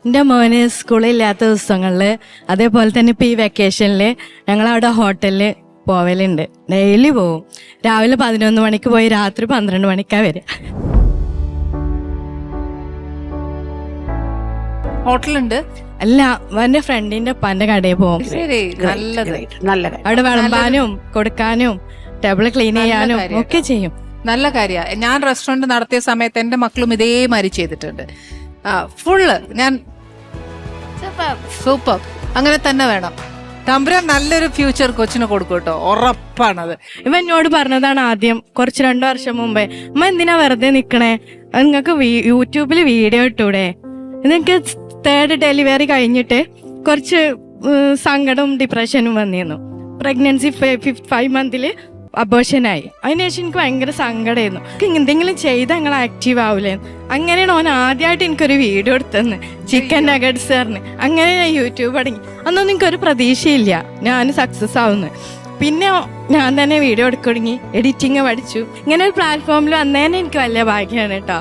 എൻ്റെ മോന് സ്കൂളില്ലാത്ത ദിവസങ്ങളിൽ അതേപോലെ തന്നെ ഇപ്പോൾ ഈ വെക്കേഷനിൽ ഞങ്ങളവിടെ ഹോട്ടലിൽ പോവലുണ്ട്. ഡെയിലി പോവും. രാവിലെ 11 മണിക്ക് പോയി രാത്രി 12 മണിക്കാണ് വരിക. ഹോട്ടലുണ്ട്? അല്ല, എൻ്റെ ഫ്രണ്ടിന്റെ ഉപ്പാന്റെ കടയിൽ പോകും. ശരി, നല്ലത്. അവിടെ വിളമ്പാനും കൊടുക്കാനും ടേബിൾ ക്ലീൻ ചെയ്യാനും ഒക്കെ ചെയ്യും. നല്ല കാര്യമാണ്. ഞാൻ റെസ്റ്റോറന്റ് നടത്തിയ സമയത്ത് എന്റെ മക്കളും ഇതേമാതിരി ചെയ്തിട്ടുണ്ട്. ഫുള്ള് ഞാൻ സൂപ്പർ. അങ്ങനെ തന്നെ വേണം. തമ്പുരാൻ നല്ലൊരു ഫ്യൂച്ചർ കൊച്ചിന് കൊടുക്കും കേട്ടോ, ഉറപ്പാണത്. ഇവ എന്നോട് പറഞ്ഞതാണ് ആദ്യം, കുറച്ച് 2 വർഷം മുമ്പേ, അമ്മ എന്തിനാ വെറുതെ നിക്കണേ, നിങ്ങൾക്ക് യൂട്യൂബിൽ വീഡിയോ ഇട്ടൂടെ. എനിക്ക് 3rd ഡെലിവറി കഴിഞ്ഞിട്ട് കുറച്ച് സങ്കടവും ഡിപ്രഷനും വന്നിരുന്നു. പ്രഗ്നൻസി 5 മന്തിൽ അബോർഷനായി. അതിനുശേഷം എനിക്ക് ഭയങ്കര സങ്കടമായിരുന്നു. എന്തെങ്കിലും ചെയ്താൽ നിങ്ങൾ ആക്റ്റീവ് ആവൂലേ. അങ്ങനെയാണ് ഓൻ ആദ്യമായിട്ട് എനിക്കൊരു വീഡിയോ എടുത്തെന്ന്, ചിക്കൻ നഗറ്റ്സ് പറഞ്ഞ്. അങ്ങനെ ഞാൻ യൂട്യൂബ് തുടങ്ങി. അന്നൊന്നും എനിക്കൊരു പ്രതീക്ഷയില്ല ഞാൻ സക്സസ് ആവുന്നു. പിന്നെ ഞാൻ തന്നെ വീഡിയോ എടുക്ക തുടങ്ങി, എഡിറ്റിങ് പഠിച്ചു. ഇങ്ങനെ ഒരു പ്ലാറ്റ്ഫോമിൽ വന്നതന്നെ എനിക്ക് വലിയ ഭാഗ്യമാണ് കേട്ടോ.